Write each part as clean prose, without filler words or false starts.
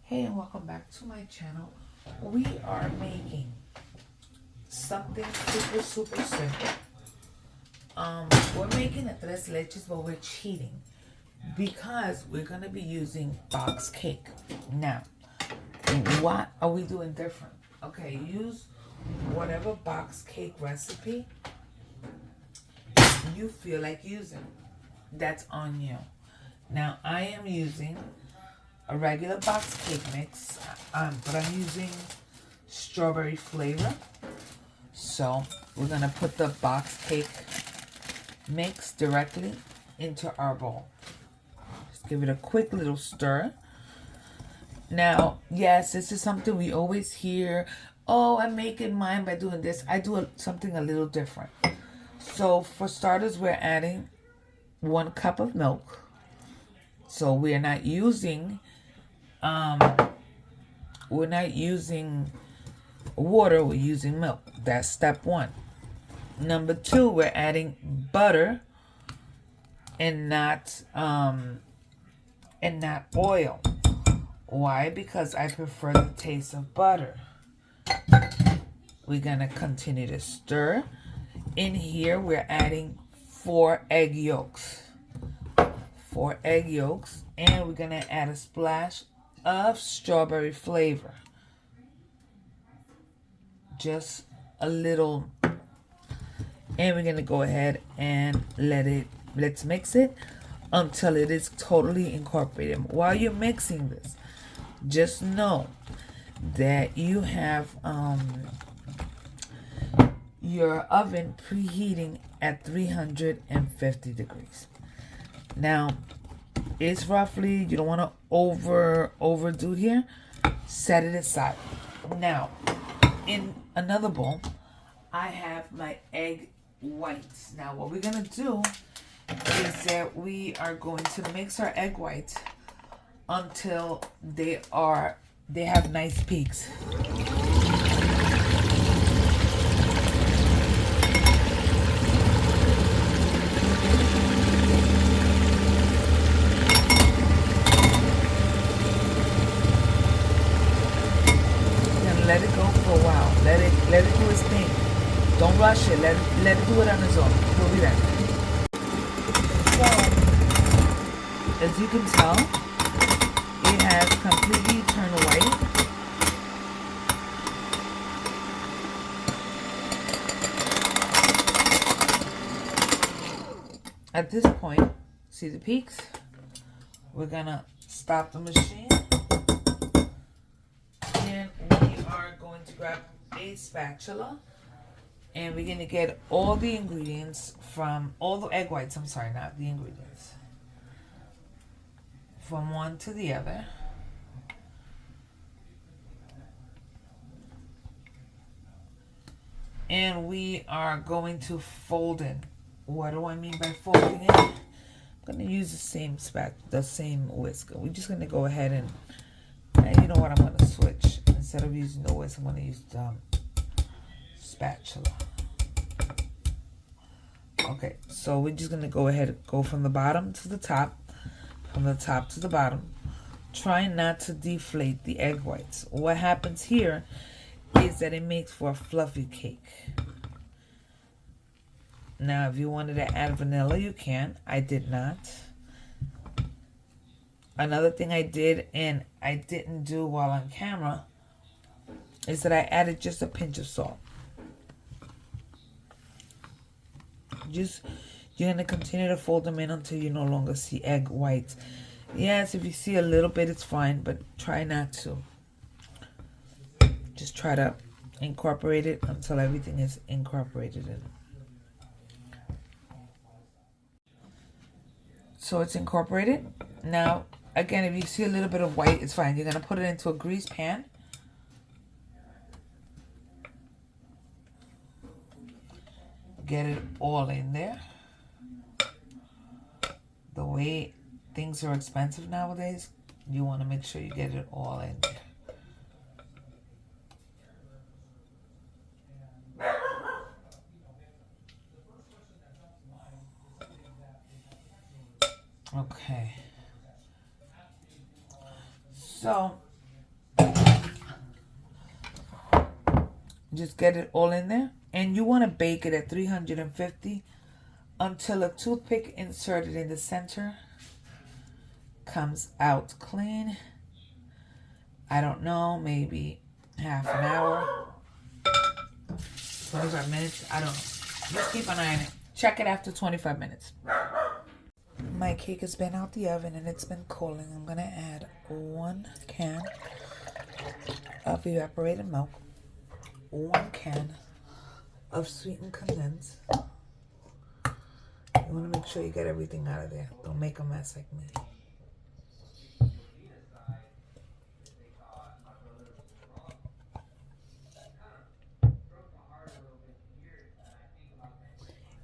Hey, and welcome back to my channel. We are making something super simple. We're making a tres leches, but we're cheating because we're gonna be using box cake. Now, what are we doing different? Okay, use whatever box cake recipe you feel like using. That's on you. Now, I am using a regular box cake mix, but I'm using strawberry flavor. So we're gonna put the box cake mix directly into our bowl. Just give it a quick little stir. Now, yes, this is something we always hear. Oh, I'm making mine by doing this. I do something a little different. So for starters, we're adding 1 cup of milk. So we're not using water, we're using milk. That's step 1. Number 2, we're adding butter and not oil. Why? Because I prefer the taste of butter. We're gonna continue to stir. In here, we're adding 4 egg yolks. 4 egg yolks, and we're gonna add a splash of strawberry flavor. Just a little. And we're gonna go ahead and let's mix it until it is totally incorporated. While you're mixing this, just know that you have your oven preheating at 350 degrees. Now, it's roughly, you don't want to overdo here. Set it aside. Now, in another bowl, I have my egg whites. Now, what we're going to do is that we are going to mix our egg whites until they have nice peaks. Let it go for a while. Let it do its thing. Don't rush it. Let it do it on its own. We'll be back. So, as you can tell, it has completely turned white. At this point, see the peaks? We're gonna stop the machine. And we are going to grab a spatula. And we're going to get all the ingredients from, all the egg whites, I'm sorry, not the ingredients. From one to the other. And we are going to fold it. What do I mean by folding it? I'm going to use the same whisker. We're just going to go ahead and you know what, I'm going to switch. Instead of using the whisk, I'm going to use the spatula. Okay, so we're just going to go ahead and go from the bottom to the top. From the top to the bottom. Try not to deflate the egg whites. What happens here is that it makes for a fluffy cake. Now, if you wanted to add vanilla, you can. I did not. Another thing I did, and I didn't do while on camera, is that I added just a pinch of salt. You're going to continue to fold them in until you no longer see egg whites. Yes, if you see a little bit, it's fine, but try not to. Just try to incorporate it until everything is incorporated in. So it's incorporated. Now, again, if you see a little bit of white, it's fine. You're going to put it into a greased pan. Get it all in there. The way things are expensive nowadays, you want to make sure you get it all in there. Okay. So, Just get it all in there. And you want to bake it at 350 until a toothpick inserted in the center comes out clean. I don't know, maybe half an hour, 25 minutes, I don't know. Just keep an eye on it. Check it after 25 minutes. My cake has been out the oven and it's been cooling. I'm going to add 1 can of evaporated milk, 1 can of sweetened condensed. You want to make sure you get everything out of there. Don't make a mess like me.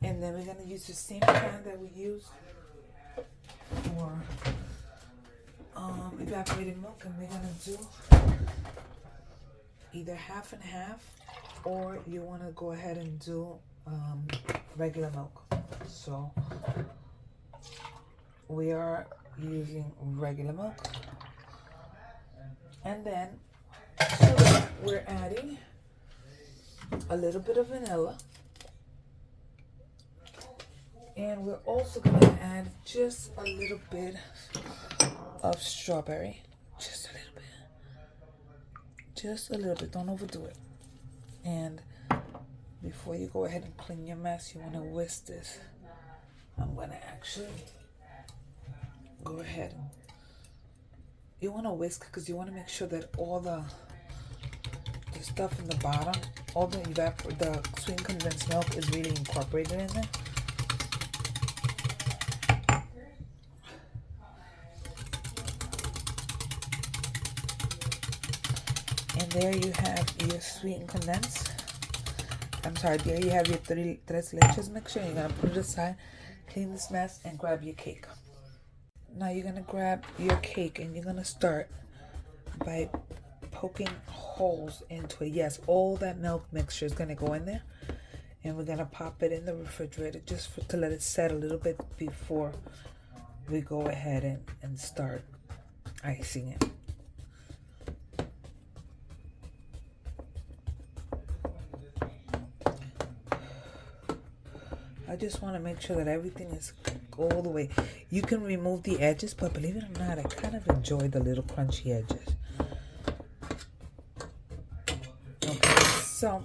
And then we're going to use the same pan that we used for evaporated milk. And we're going to do either half and half, or you want to go ahead and do regular milk. So we are using regular milk. And then we're adding a little bit of vanilla. And we're also going to add just a little bit of strawberry. Just a little bit. Just a little bit. Don't overdo it. And before you go ahead and clean your mess, you want to whisk this. I'm going to actually go ahead. You want to whisk because you want to make sure that all the stuff in the bottom, all the sweet condensed milk is really incorporated in there. And there you have your sweetened condensed. I'm sorry, there you have your tres leches mixture. You're going to put it aside, clean this mess, and grab your cake. Now you're going to grab your cake and you're going to start by poking holes into it. Yes, all that milk mixture is going to go in there. And we're going to pop it in the refrigerator just to let it set a little bit before we go ahead and start icing it. I just want to make sure that everything is all the way. You can remove the edges, but believe it or not, I kind of enjoy the little crunchy edges. Okay, so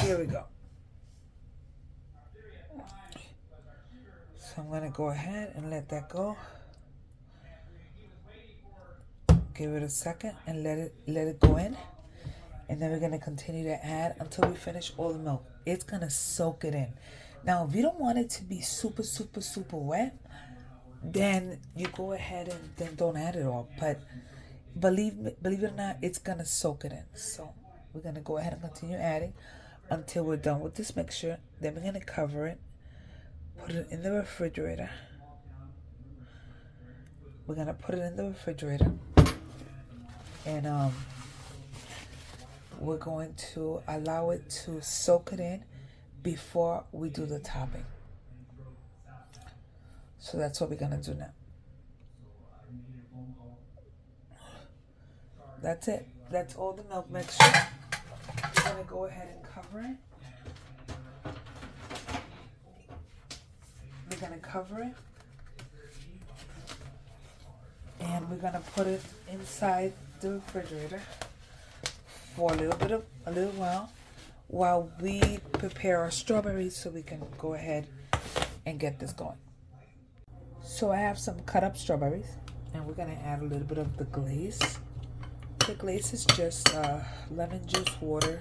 here we go. So I'm going to go ahead and let that go. Give it a second and let it go in. And then we're going to continue to add until we finish all the milk. It's going to soak it in. Now, if you don't want it to be super, super, super wet, then you go ahead and then don't add it all. But believe it or not, it's going to soak it in. So we're going to go ahead and continue adding until we're done with this mixture. Then we're going to cover it, put it in the refrigerator. We're going to put it in the refrigerator. And we're going to allow it to soak it in before we do the topping. So that's what we're going to do now. That's it. That's all the milk mixture. We're going to go ahead and cover it. We're going to cover it. And we're going to put it inside the refrigerator for a little while we prepare our strawberries so we can go ahead and get this going. So I have some cut up strawberries and we're going to add a little bit of the glaze. The glaze is just lemon juice, water,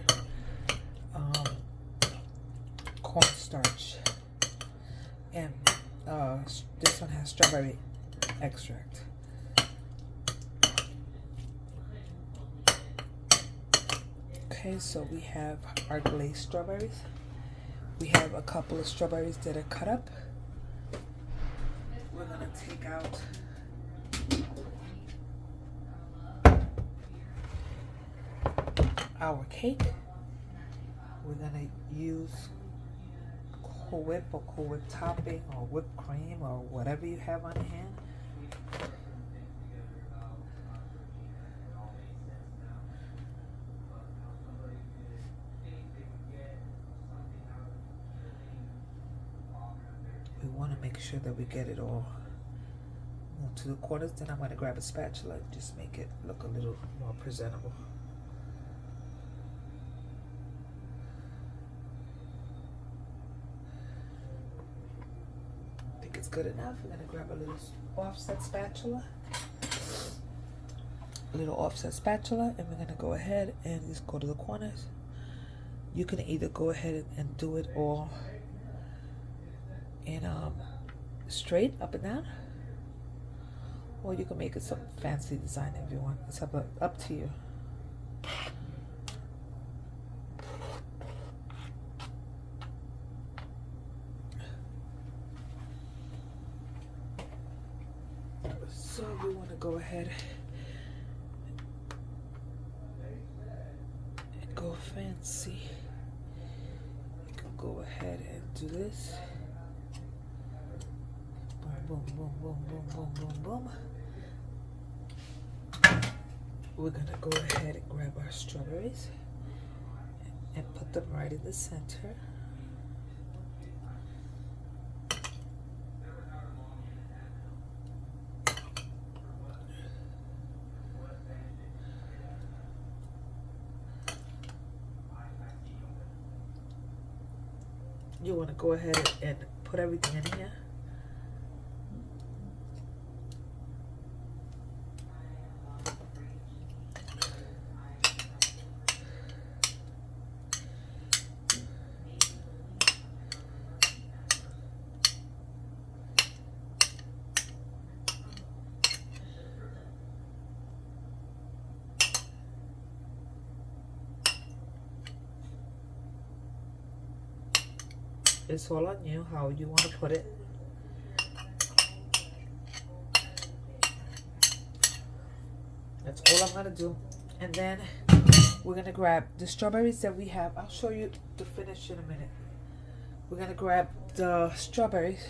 cornstarch, and this one has strawberry extract. Okay, so we have our glazed strawberries. We have a couple of strawberries that are cut up. We're going to take out our cake. We're going to use Cool Whip or Cool Whip topping or whipped cream or whatever you have on hand. want to make sure that we get it all to the corners. Then I'm going to grab a spatula and just make it look a little more presentable. I think it's good enough. We're going to grab a little offset spatula. A little offset spatula, and we're going to go ahead and just go to the corners. You can either go ahead and do it all in straight up and down, or you can make it some fancy design if you want. It's up to you. So we want to go ahead and go fancy. You can go ahead and do this. Boom, boom, boom, boom, boom, boom, boom. We're gonna go ahead and grab our strawberries and put them right in the center. You want to go ahead and put everything in here. It's all on you how you want to put it. That's all I'm going to do. And then we're going to grab the strawberries that we have. I'll show you the finish in a minute. We're going to grab the strawberries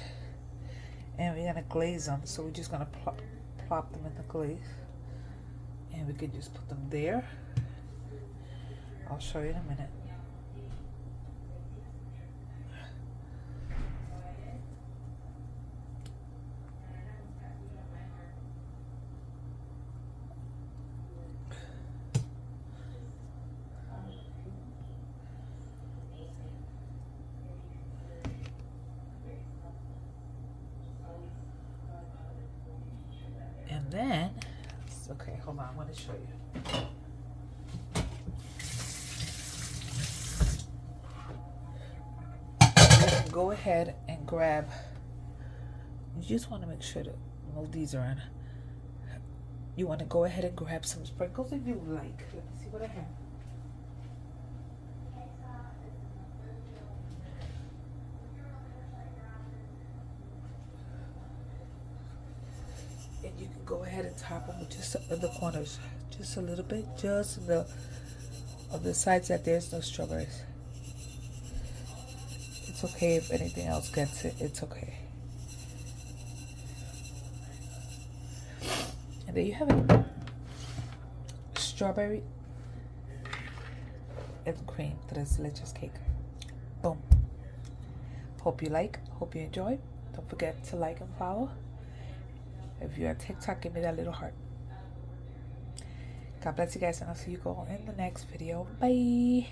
and we're going to glaze them. So we're just going to plop them in the glaze. And we can just put them there. I'll show you in a minute. And then, okay, hold on, I want to show you. You can go ahead and grab, you just want to make sure that all these are in. You want to go ahead and grab some sprinkles if you like. Let me see what I have. And you can go ahead and top them with just in the corners, just a little bit, just in the on the sides that there's no strawberries. It's okay if anything else gets it. It's okay. And there you have it. Strawberry and cream tres leches cake. Boom. Hope you like. Hope you enjoy. Don't forget to like and follow. If you're on TikTok, give me that little heart. God bless you guys, and I'll see you all in the next video. Bye.